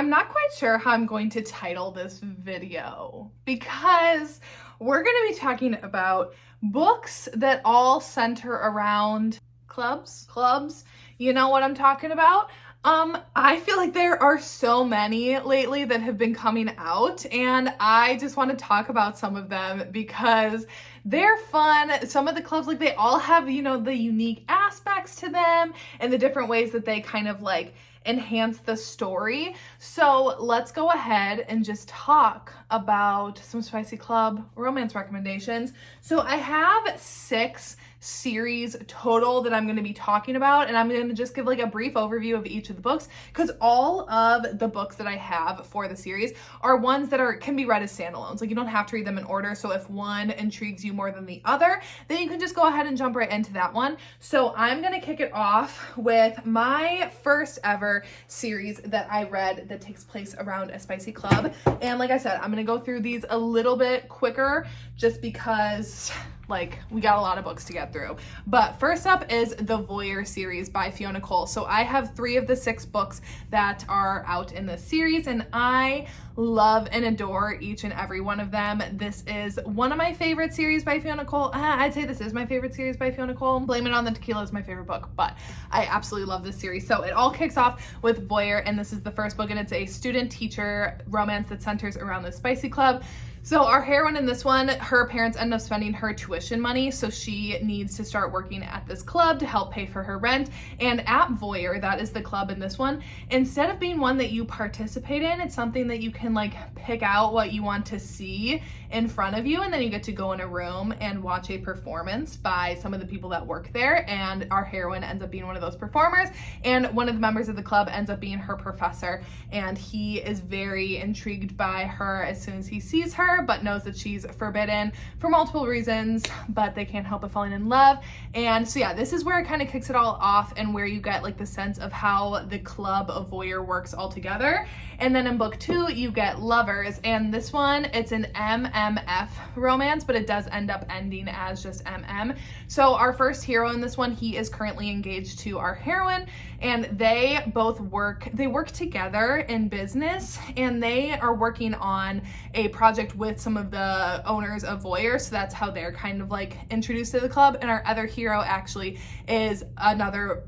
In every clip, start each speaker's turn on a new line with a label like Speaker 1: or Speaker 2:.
Speaker 1: I'm not quite sure how I'm going to title this video because we're going to be talking about books that all center around clubs. You know what I'm talking about? I feel like there are so many lately that have been coming out, and I just want to talk about some of them because they're fun. Some of the clubs, like, they all have, you know, the unique aspects to them and the different ways that they kind of like enhance the story. So let's go ahead and just talk about some spicy club romance recommendations. So I have 6 series total that I'm going to be talking about, and I'm going to just give like a brief overview of each of the books because all of the books that I have for the series are ones that can be read as standalones. Like, you don't have to read them in order. So if one intrigues you more than the other, then you can just go ahead and jump right into that one. So I'm going to kick it off with my first ever series that I read that takes place around a spicy club. And like I said, I'm going to go through these a little bit quicker just because like we got a lot of books to get through. But first up is the Voyeur series by Fiona Cole. So I have 3 of the 6 books that are out in this series, and I love and adore each and every one of them. This is one of my favorite series by Fiona Cole. I'd say this is my favorite series by Fiona Cole. Blame It on the Tequila is my favorite book, but I absolutely love this series. So it all kicks off with Voyeur, and this is the first book, and it's a student-teacher romance that centers around the spicy club. So our heroine in this one, her parents end up spending her tuition money, so she needs to start working at this club to help pay for her rent. And at Voyeur, that is the club in this one, instead of being one that you participate in, it's something that you can like pick out what you want to see in front of you, and then you get to go in a room and watch a performance by some of the people that work there. And our heroine ends up being one of those performers, and one of the members of the club ends up being her professor, and he is very intrigued by her as soon as he sees her, but knows that she's forbidden for multiple reasons, but they can't help but falling in love. And so yeah, this is where it kind of kicks it all off and where you get like the sense of how the club of Voyeur works all together. And then in book 2, you get Lovers, and this one, it's an MMF romance, but it does end up ending as just MM. So our first hero in this one, he is currently engaged to our heroine, and they both work together in business, and they are working on a project with some of the owners of Voyeur. So that's how they're kind of like introduced to the club. And our other hero actually is another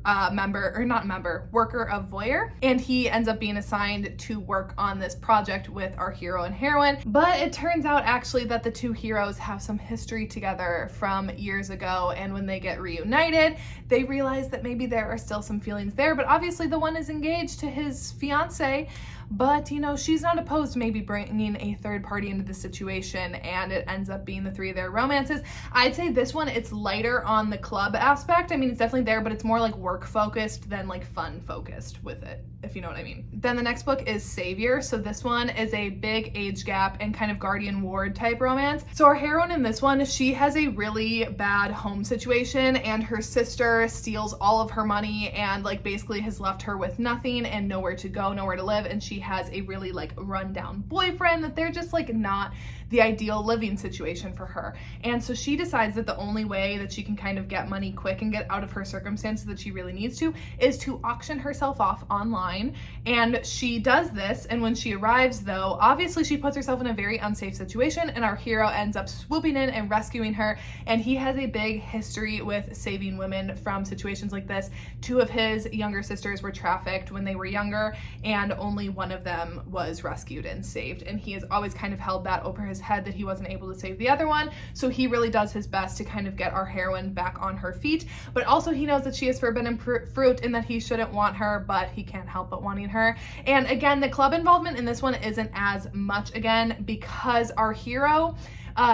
Speaker 1: worker of Voyeur, and he ends up being assigned to work on this project with our hero and heroine. But it turns out actually that the 2 heroes have some history together from years ago, and when they get reunited, they realize that maybe there are still some feelings there. But obviously the one is engaged to his fiance, but you know, she's not opposed to maybe bringing a third party into the situation, and it ends up being the 3 of their romances. I'd say this one, it's lighter on the club aspect. I mean, it's definitely there, but it's more like work focused than like fun focused with it, if you know what I mean. Then the next book is Savior. So this one is a big age gap and kind of guardian ward type romance. So our heroine in this one, she has a really bad home situation, and her sister steals all of her money and like basically has left her with nothing and nowhere to go, nowhere to live, and she has a really like rundown boyfriend that they're just like not the ideal living situation for her. And so she decides that the only way that she can kind of get money quick and get out of her circumstances that she really needs to is to auction herself off online. And she does this, and when she arrives though, obviously she puts herself in a very unsafe situation, and our hero ends up swooping in and rescuing her. And he has a big history with saving women from situations like this. 2 of his younger sisters were trafficked when they were younger, and only one of them was rescued and saved, and he has always kind of held that over his head that he wasn't able to save the other one. So he really does his best to kind of get our heroine back on her feet, but also he knows that she is forbidden fruit and that he shouldn't want her, but he can't help but wanting her. And again, the club involvement in this one isn't as much, again, because our hero,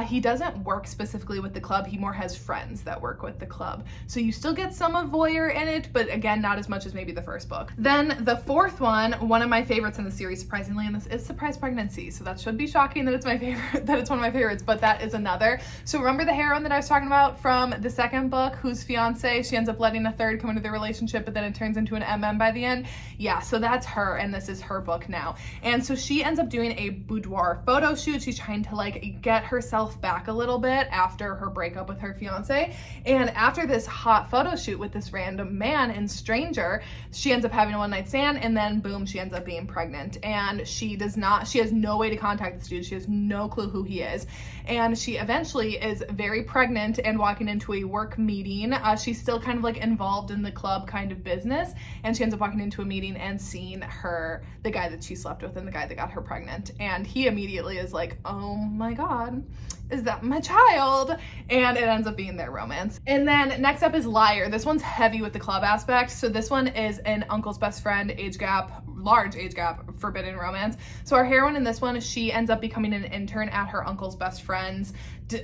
Speaker 1: he doesn't work specifically with the club. He more has friends that work with the club. So you still get some of Voyeur in it, but again, not as much as maybe the first book. Then the 4th one of my favorites in the series, surprisingly, and this is Surprise Pregnancy. So that should be shocking that it's my favorite, that it's one of my favorites, but that is another. So remember the heroine that I was talking about from the second book, whose fiance, she ends up letting a third come into the relationship, but then it turns into an MM by the end? Yeah, so that's her, and this is her book now. And so she ends up doing a boudoir photo shoot. She's trying to like get herself herself back a little bit after her breakup with her fiance. And after this hot photo shoot with this random man and stranger, she ends up having a one-night stand, and then boom, she ends up being pregnant. And she has no way to contact this dude. She has no clue who he is. And she eventually is very pregnant and walking into a work meeting. She's still kind of like involved in the club kind of business. And she ends up walking into a meeting and seeing the guy that she slept with and the guy that got her pregnant. And he immediately is like, oh my God, is that my child? And it ends up being their romance. And then next up is Liar. This one's heavy with the club aspect. So this one is an uncle's best friend, large age gap, forbidden romance. So our heroine in this one, she ends up becoming an intern at her uncle's best friend's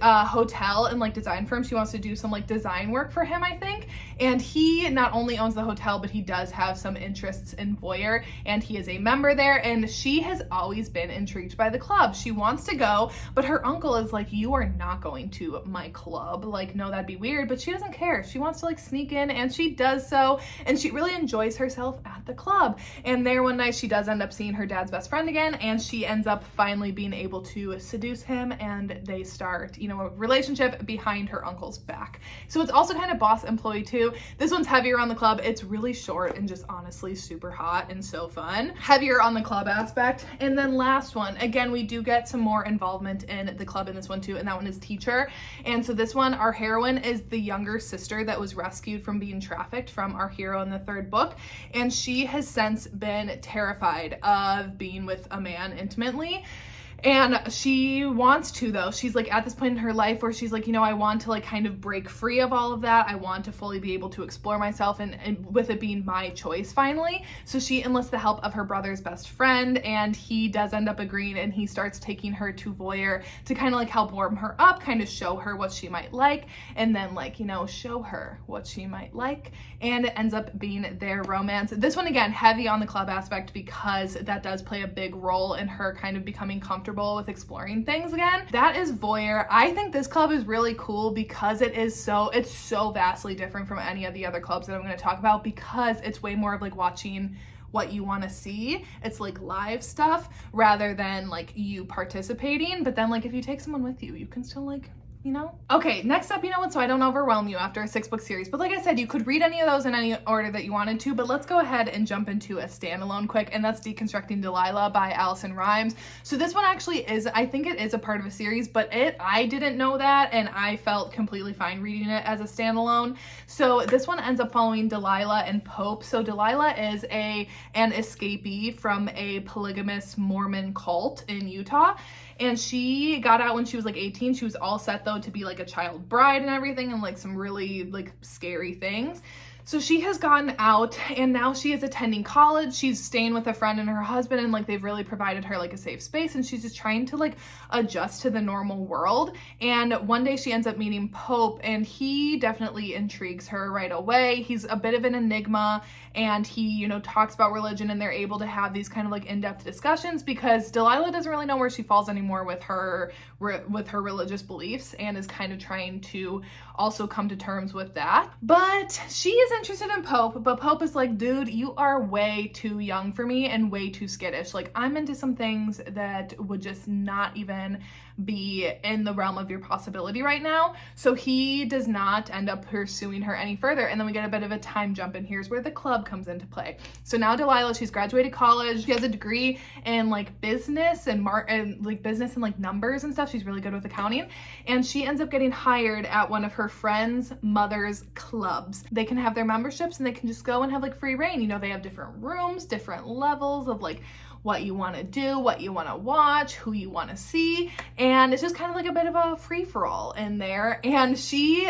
Speaker 1: hotel and like design firm. She wants to do some like design work for him, I think. And he not only owns the hotel, but he does have some interests in voyeur, and he is a member there. And she has always been intrigued by the club. She wants to go, but her uncle is like, you are not going to my club. Like, no, that'd be weird. But she doesn't care. She wants to like sneak in, and she does so. And she really enjoys herself at the club. And there one night she does end up seeing her dad's best friend again, and she ends up finally being able to seduce him, and they start, a relationship behind her uncle's back. So it's also kind of boss employee too. This one's heavier on the club. It's really short and just honestly super hot and so fun. Heavier on the club aspect. And then last one, again, we do get some more involvement in the club in this one too, and that one is teacher. And so this one, our heroine is the younger sister that was rescued from being trafficked from our hero in the third book. And she has since been terrified of being with a man intimately. And she wants to, though. She's like at this point in her life where she's like, I want to like kind of break free of all of that. I want to fully be able to explore myself, and with it being my choice finally. So she enlists the help of her brother's best friend, and he does end up agreeing, and he starts taking her to voyeur to kind of like help warm her up, kind of show her what she might like, and then like, show her what she might like. And it ends up being their romance. This one, again, heavy on the club aspect because that does play a big role in her kind of becoming comfortable with exploring things again. That is voyeur. I think this club is really cool because it's so vastly different from any of the other clubs that I'm going to talk about, because it's way more of like watching what you want to see. It's like live stuff rather than like you participating. But then like if you take someone with you, you can still like, Okay, next up, so I don't overwhelm you after a 6-book series, but like I said, you could read any of those in any order that you wanted to, but let's go ahead and jump into a standalone quick, and that's Deconstructing Delilah by Allison Rimes. So this one actually I think it is a part of a series, but I didn't know that, and I felt completely fine reading it as a standalone. So this one ends up following Delilah and Pope. So Delilah is an escapee from a polygamous Mormon cult in Utah. And she got out when she was like 18. She was all set though to be like a child bride and everything, and like some really like scary things. So she has gotten out, and now she is attending college. She's staying with a friend and her husband, and like they've really provided her like a safe space, and she's just trying to like adjust to the normal world. And one day she ends up meeting Pope, and he definitely intrigues her right away. He's a bit of an enigma, and he, talks about religion, and they're able to have these kind of like in-depth discussions because Delilah doesn't really know where she falls anymore with her religious beliefs, and is kind of trying to also come to terms with that. But she is interested in Pope, but Pope is like, dude, you are way too young for me and way too skittish. Like, I'm into some things that would just not even be in the realm of your possibility right now. So he does not end up pursuing her any further. And then we get a bit of a time jump, and here's where the club comes into play. So now Delilah, she's graduated college. She has a degree in like business and numbers and stuff. She's really good with accounting. And she ends up getting hired at one of her friend's mother's clubs. They can have their memberships, and they can just go and have like free reign. They have different rooms, different levels of like what you want to do, what you want to watch, who you want to see, and it's just kind of like a bit of a free-for-all in there. And she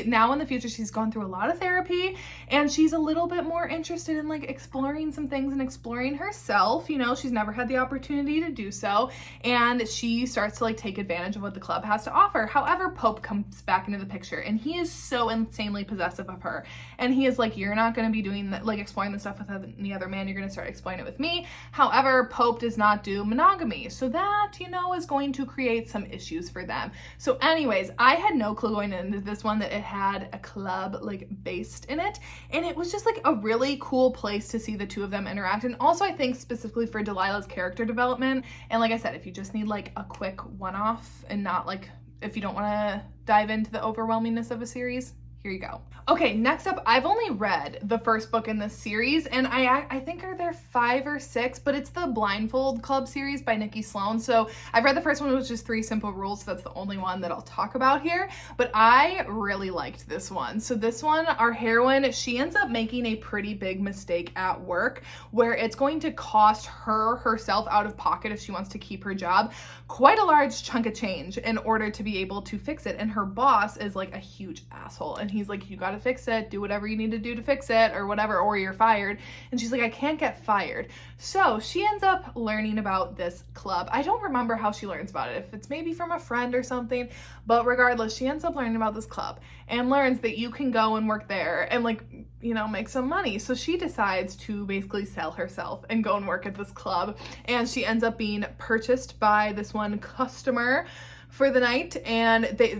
Speaker 1: now in the future, she's gone through a lot of therapy, and she's a little bit more interested in like exploring some things and exploring herself. She's never had the opportunity to do so, and she starts to like take advantage of what the club has to offer. However, Pope comes back into the picture, and he is so insanely possessive of her, and he is like, you're not going to be doing that, like exploring the stuff with any other man. You're going to start exploring it with me. However, Pope does not do monogamy. So that, you know, is going to create some issues for them. So anyways, I had no clue going into this one that it had a club like based in it. And it was just like a really cool place to see the two of them interact. And also I think specifically for Delilah's character development. And like I said, if you just need like a quick one-off and not like, if you don't want to dive into the overwhelmingness of a series, here you go. Okay, next up, I've only read the first book in this series, and I think are there 5 or 6, but it's the Blindfold Club series by Nikki Sloan. So I've read the first one, it was just 3 simple rules, so that's the only one that I'll talk about here, but I really liked this one. So this one, our heroine, she ends up making a pretty big mistake at work where it's going to cost her herself out of pocket if she wants to keep her job quite a large chunk of change in order to be able to fix it. And her boss is like a huge asshole, and he's like, you gotta fix it, do whatever you need to do to fix it or whatever, or you're fired. And she's like, I can't get fired. So she ends up learning about this club. I don't remember how she learns about it, if it's maybe from a friend or something, but regardless, she ends up learning about this club and learns that you can go and work there and like, you know, make some money. So she decides to basically sell herself and go and work at this club. And she ends up being purchased by this one customer for the night,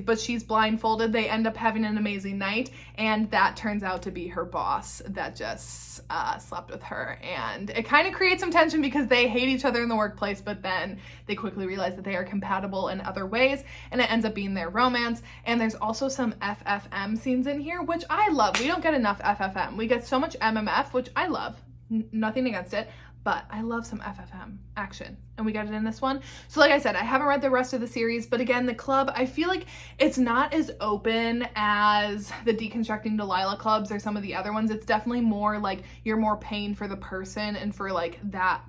Speaker 1: but she's blindfolded. They end up having an amazing night, and that turns out to be her boss that just slept with her. And it kind of creates some tension because they hate each other in the workplace, but then they quickly realize that they are compatible in other ways, and it ends up being their romance. And there's also some FFM scenes in here, which I love. We don't get enough FFM. We get so much MMF, which I love. Nothing against it, but I love some FFM action, and we got it in this one. So like I said, I haven't read the rest of the series, but again, the club, I feel like it's not as open as the Deconstructing Delilah clubs or some of the other ones. It's definitely more like you're more paying for the person and for like that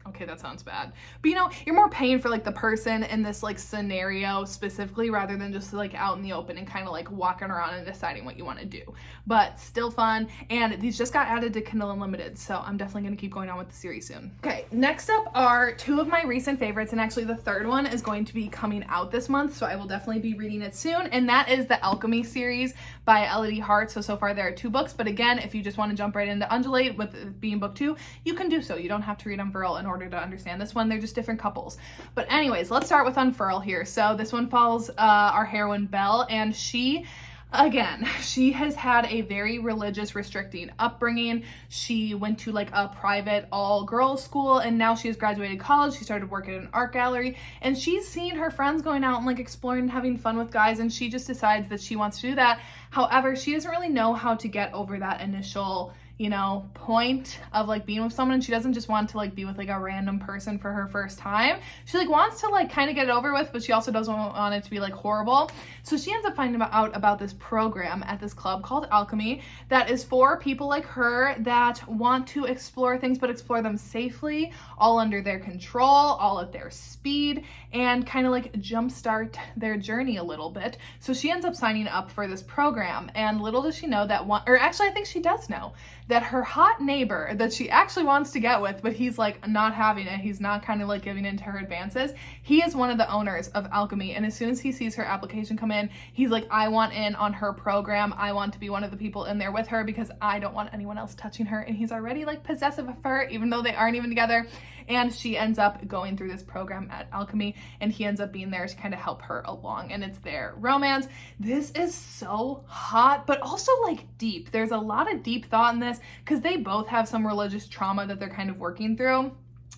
Speaker 1: okay, that sounds bad. But you know, you're more paying for like the person in this like scenario specifically rather than just like out in the open and kind of like walking around and deciding what you want to do. But still fun. And these just got added to Kindle Unlimited, so I'm definitely going to keep going on with the series soon. Okay, next up are 2 of my recent favorites, and actually the third one is going to be coming out this month, so I will definitely be reading it soon, and that is the Alchemy series by Elodie Hart. So far there are 2 books, but again, if you just want to jump right into Undulate with it being book 2, you can do so. You don't have to read Unfurl in order to understand this one. They're just different couples. But anyways, let's start with Unfurl here. So this one follows our heroine Belle, and she has had a very religious, restricting upbringing. She went to like a private all-girls school, and now she has graduated college. She started working at an art gallery, and she's seen her friends going out and like exploring and having fun with guys, and she just decides that she wants to do that. However, she doesn't really know how to get over that initial, you know, point of like being with someone. She doesn't just want to like be with like a random person for her first time. She like wants to like kind of get it over with, but she also doesn't want it to be like horrible. So she ends up finding out about this program at this club called Alchemy that is for people like her that want to explore things, but explore them safely, all under their control, all at their speed, and kind of like jumpstart their journey a little bit. So she ends up signing up for this program, and little does she know that I think she does know that her hot neighbor that she actually wants to get with, but he's like not having it, he's not kind of like giving into her advances, he is one of the owners of Alchemy. And as soon as he sees her application come in, he's like, I want in on her program. I want to be one of the people in there with her because I don't want anyone else touching her. And he's already like possessive of her, even though they aren't even together. And she ends up going through this program at Alchemy, and he ends up being there to kind of help her along, and it's their romance. This is so hot, but also like deep. There's a lot of deep thought in this because they both have some religious trauma that they're kind of working through.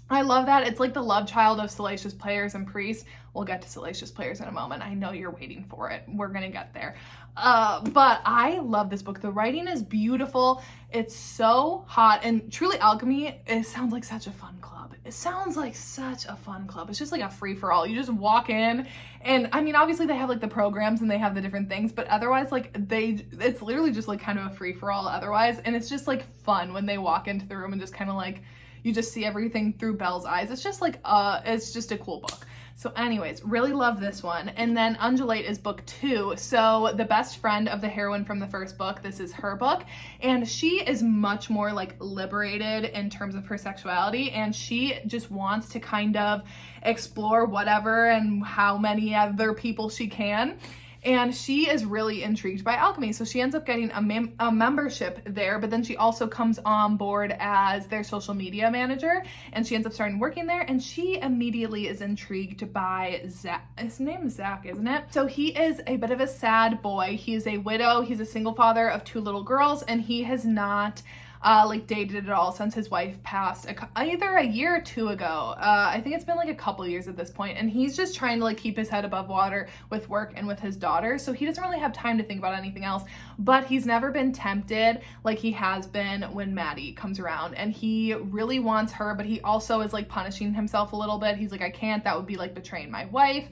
Speaker 1: I love that. It's like the love child of Salacious Players and Priests. We'll get to Salacious Players in a moment. I know you're waiting for it. We're gonna get there. But I love this book. The writing is beautiful. It's so hot, and truly Alchemy, it sounds like such a fun club. It sounds like such a fun club. It's just like a free-for-all. You just walk in, and I mean, obviously they have like the programs and they have the different things, but otherwise like it's literally just like kind of a free-for-all otherwise, and it's just like fun when they walk into the room and just kind of like, you just see everything through Belle's eyes. It's just like, it's just a cool book. So anyways, really love this one. And then Undulate is book 2. So the best friend of the heroine from the first book, this is her book. And she is much more like liberated in terms of her sexuality. And she just wants to kind of explore whatever and how many other people she can. and she is really intrigued by alchemy. So she ends up getting a membership there, but then she also comes on board as their social media manager, and she ends up starting working there, and she immediately is intrigued by Zach. His name is Zach, isn't it? So he is a bit of a sad boy. He is a widow. He's a single father of 2 little girls, and he has not like dated at all since his wife passed either a year or 2 ago. I think it's been like a couple years at this point, and he's just trying to like keep his head above water with work and with his daughter, so he doesn't really have time to think about anything else. But he's never been tempted like he has been when Maddie comes around, and he really wants her, but he also is like punishing himself a little bit. He's like, I can't, that would be like betraying my wife.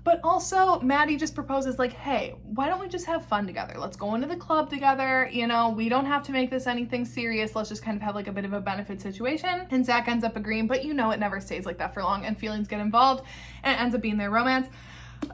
Speaker 1: But also, Maddie just proposes like, hey, why don't we just have fun together? Let's go into the club together. You know, we don't have to make this anything serious. Let's just kind of have like a bit of a benefit situation. And Zach ends up agreeing, but you know, it never stays like that for long, and feelings get involved, and it ends up being their romance.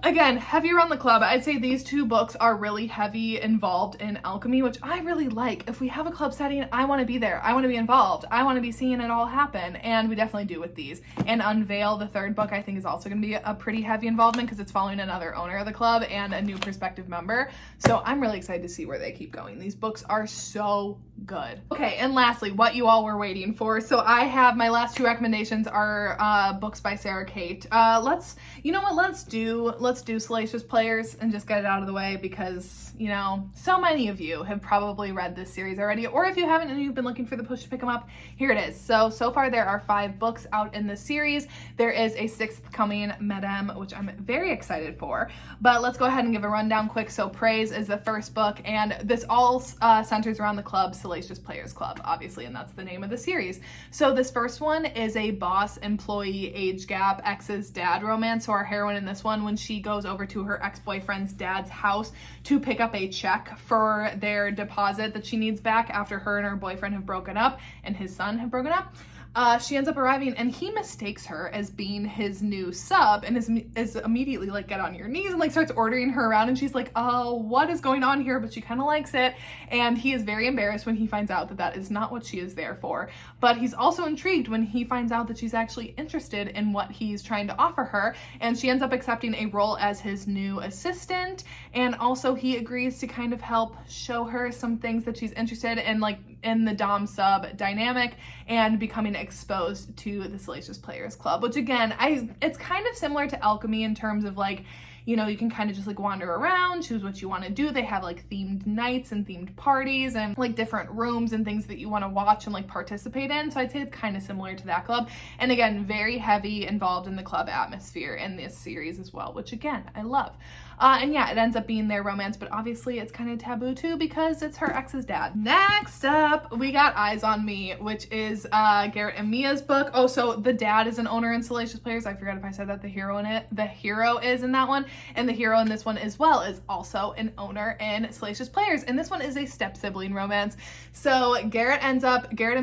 Speaker 1: Again, heavier on the club. I'd say these 2 books are really heavy involved in alchemy, which I really like. If we have a club setting, I want to be there. I want to be involved. I want to be seeing it all happen. And we definitely do with these. And Unveil, the 3rd book, I think is also going to be a pretty heavy involvement because it's following another owner of the club and a new prospective member. So I'm really excited to see where they keep going. These books are so good. Okay, and lastly, what you all were waiting for. So I have my last 2 recommendations are books by Sarah Kate. Let's do Salacious Players and just get it out of the way, because, you know, so many of you have probably read this series already, or if you haven't and you've been looking for the push to pick them up, here it is. So far there are 5 books out in this series. There is a 6th coming, Madame, which I'm very excited for, but let's go ahead and give a rundown quick. So Praise is the 1st book, and this all centers around the club, Salacious Players Club, obviously, and that's the name of the series. So this first one is a boss-employee age gap ex's dad romance. So our heroine in this one, when she goes over to her ex-boyfriend's dad's house to pick up a check for their deposit that she needs back after her and her boyfriend have broken up and his son have broken up, she ends up arriving, and he mistakes her as being his new sub, and is immediately like, get on your knees, and like starts ordering her around, and she's like, oh, what is going on here? But she kind of likes it, and he is very embarrassed when he finds out that that is not what she is there for. But he's also intrigued when he finds out that she's actually interested in what he's trying to offer her, and she ends up accepting a role as his new assistant, and also he agrees to kind of help show her some things that she's interested in, like in the dom sub dynamic, and becoming exposed to the Salacious Players Club, which again, it's kind of similar to alchemy in terms of like, you know, you can kind of just like wander around, choose what you want to do. They have like themed nights and themed parties and like different rooms and things that you want to watch and like participate in. So I'd say it's kind of similar to that club. And again, very heavy involved in the club atmosphere in this series as well, which again, I love. And yeah, it ends up being their romance, but obviously it's kind of taboo too because it's her ex's dad. Next up, we got Eyes on Me, which is Garrett and Mia's book. Oh, so the dad is an owner in Salacious Players. I forgot if I said that. The hero is in that one, and the hero in this one as well is also an owner in Salacious Players. And this one is a step sibling romance. So Garrett and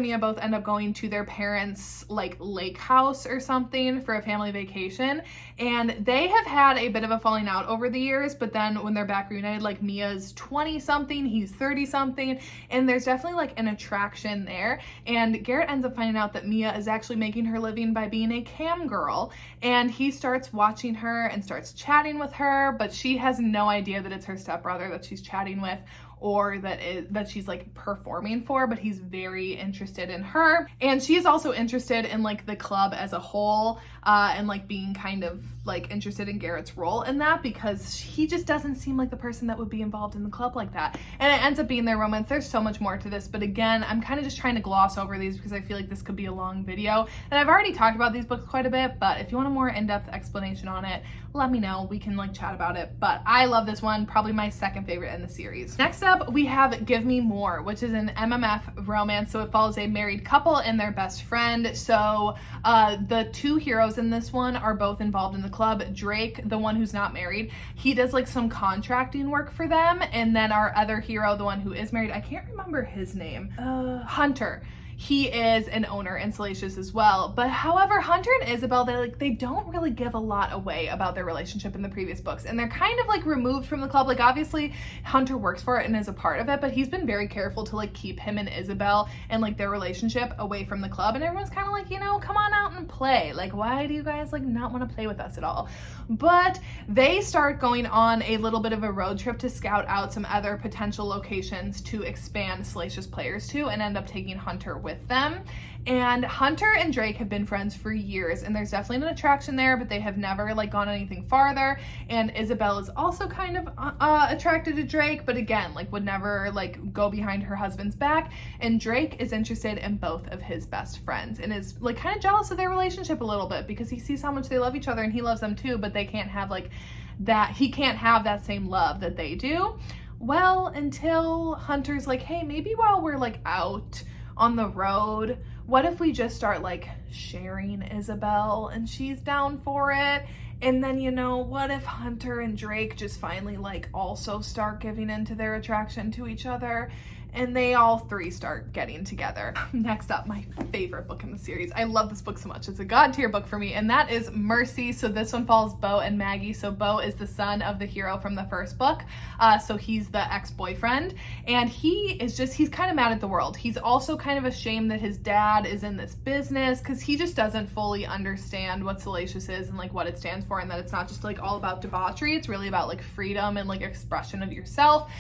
Speaker 1: Mia both end up going to their parents' like lake house or something for a family vacation, and they have had a bit of a falling out over the years, but then when they're back reunited, like Mia's 20 something, he's 30 something, and there's definitely like an attraction there. And Garrett ends up finding out that Mia is actually making her living by being a cam girl, and he starts watching her and starts chatting with her, but she has no idea that it's her stepbrother that she's chatting with, or that she's like performing for, but he's very interested in her. And she's also interested in like the club as a whole, and like being kind of like interested in Garrett's role in that, because he just doesn't seem like the person that would be involved in the club like that. And it ends up being their romance. There's so much more to this, but again, I'm kind of just trying to gloss over these because I feel like this could be a long video. And I've already talked about these books quite a bit, but if you want a more in-depth explanation on it, let me know. We can like chat about it. But I love this one, probably my second favorite in the series. Next up, we have Give Me More, which is an MMF romance. So it follows a married couple and their best friend. So the 2 heroes in this one are both involved in the club. Drake, the one who's not married, he does like some contracting work for them. And then our other hero, the one who is married, I can't remember his name, Hunter. He is an owner in Salacious as well. But however, Hunter and Isabel, they don't really give a lot away about their relationship in the previous books. And they're kind of like removed from the club. Like obviously Hunter works for it and is a part of it, but he's been very careful to like keep him and Isabel and like their relationship away from the club. And everyone's kind of like, you know, come on out fun play. Like, why do you guys like not want to play with us at all? But they start going on a little bit of a road trip to scout out some other potential locations to expand Salacious players to, and end up taking Hunter with them. And Hunter and Drake have been friends for years, and there's definitely an attraction there, but they have never like gone anything farther. And Isabel is also kind of attracted to Drake, but again, like would never like go behind her husband's back. And Drake is interested in both of his best friends and is like kind of jealous of their relationship a little bit, because he sees how much they love each other and he loves them too, but they can't have like that, he can't have that same love that they do. Well, until Hunter's like, hey, maybe while we're like out on the road, what if we just start like sharing Isabel? And she's down for it. And then, you know, what if Hunter and Drake just finally like also start giving into their attraction to each other, and they all three start getting together. Next up, my favorite book in the series. I love this book so much. It's a god tier book for me, and that is Mercy. So this one follows Beau and Maggie. So Beau is the son of the hero from the first book. So he's the ex-boyfriend, and he's kind of mad at the world. He's also kind of ashamed that his dad is in this business, because he just doesn't fully understand what Salacious is and like what it stands for, and that it's not just like all about debauchery. It's really about like freedom and like expression of yourself.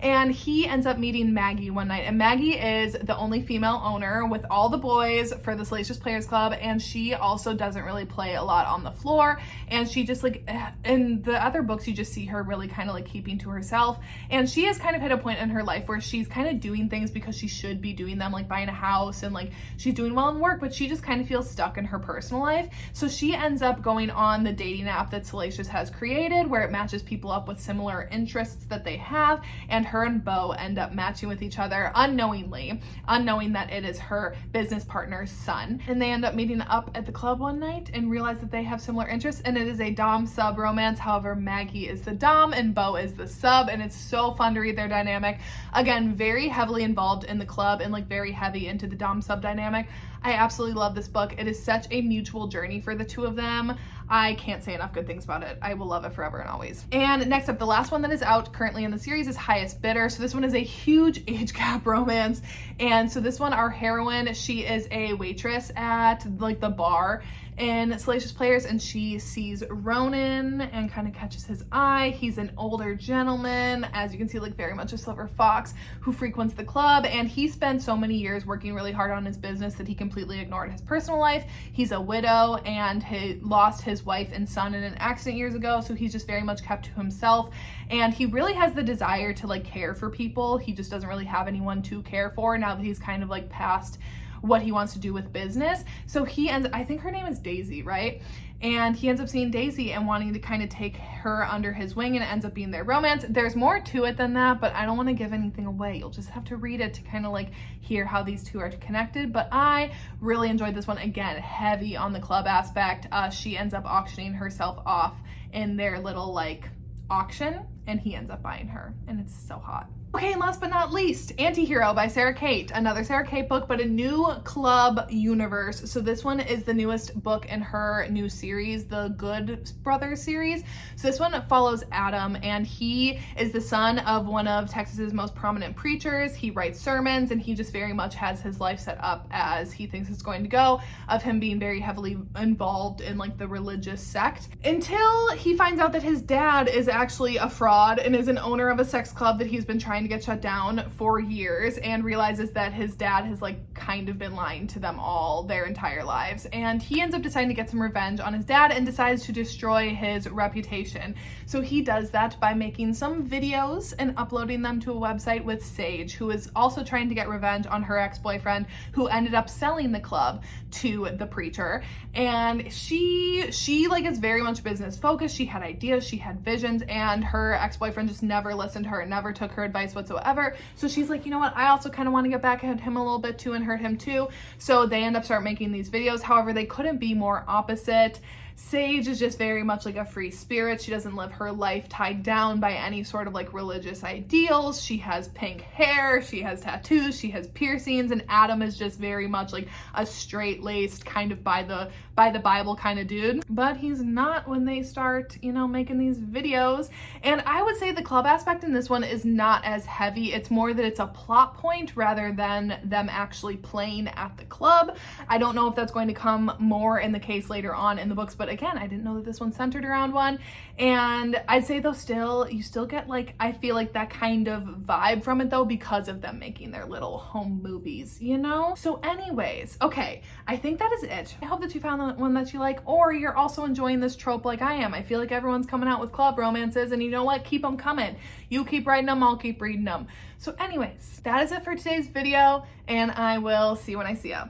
Speaker 1: And he ends up meeting Maggie one night, and Maggie is the only female owner with all the boys for the Salacious Players Club, and she also doesn't really play a lot on the floor, and she just like, in the other books you just see her really kind of like keeping to herself, and she has kind of hit a point in her life where she's kind of doing things because she should be doing them, like buying a house, and like she's doing well in work, but she just kind of feels stuck in her personal life. So she ends up going on the dating app that Salacious has created, where it matches people up with similar interests that they have, and her and Beau end up matching with each other unknowingly, unknowing that it is her business partner's son. And they end up meeting up at the club one night and realize that they have similar interests, and it is a dom-sub romance. However, Maggie is the dom and Beau is the sub, and it's so fun to read their dynamic. Again, very heavily involved in the club and like very heavy into the dom-sub dynamic. I absolutely love this book. It is such a mutual journey for the two of them. I can't say enough good things about it. I will love it forever and always. And next up, the last one that is out currently in the series is Highest Bidder. So this one is a huge age gap romance. And so this one, our heroine, she is a waitress at like the bar in Salacious Players, and she sees Ronan and kind of catches his eye. He's an older gentleman, as you can see, like very much a silver fox, who frequents the club, and he spent so many years working really hard on his business that he completely ignored his personal life. He's a widow, and he lost his wife and son in an accident years ago, so he's just very much kept to himself, and he really has the desire to like care for people. He just doesn't really have anyone to care for now that he's kind of like past what he wants to do with business. So he ends, I think her name is Daisy, right? And he ends up seeing Daisy and wanting to kind of take her under his wing, and it ends up being their romance. There's more to it than that, but I don't want to give anything away. You'll just have to read it to kind of like hear how these two are connected. But I really enjoyed this one. Again, heavy on the club aspect. She ends up auctioning herself off in their little like auction, and he ends up buying her, and it's so hot. Okay, and last but not least, Antihero by Sarah Kate. Another Sarah Kate book, but a new club universe. So this one is the newest book in her new series, the Good Brothers series. So this one follows Adam, and he is the son of one of Texas's most prominent preachers. He writes sermons, and he just very much has his life set up as he thinks it's going to go, of him being very heavily involved in like the religious sect, until he finds out that his dad is actually a fraud and is an owner of a sex club that he's been trying to get shut down for years, and realizes that his dad has like kind of been lying to them all their entire lives. And he ends up deciding to get some revenge on his dad and decides to destroy his reputation. So he does that by making some videos and uploading them to a website with Sage, who is also trying to get revenge on her ex-boyfriend, who ended up selling the club to the preacher. And she like is very much business focused. She had ideas, she had visions, and her ex-boyfriend just never listened to her, never took her advice whatsoever. So she's like, you know what, I also kind of want to get back at him a little bit too and hurt him too. So they end up start making these videos. However, they couldn't be more opposite. Sage is just very much like a free spirit. She doesn't live her life tied down by any sort of like religious ideals. She has pink hair, she has tattoos, she has piercings, and Adam is just very much like a straight-laced kind of by the Bible kind of dude. But he's not when they start, you know, making these videos. And I would say the club aspect in this one is not as as heavy. It's more that it's a plot point rather than them actually playing at the club. I don't know if that's going to come more in the case later on in the books, but again, I didn't know that this one centered around one. And I'd say though you still get like, I feel like that kind of vibe from it though, because of them making their little home movies, you know? So anyways, okay, I think that is it. I hope that you found one that you like, or you're also enjoying this trope like I am. I feel like everyone's coming out with club romances, and you know what? Keep them coming. You keep writing them, I'll keep reading them. So anyways, that is it for today's video, and I will see you when I see you.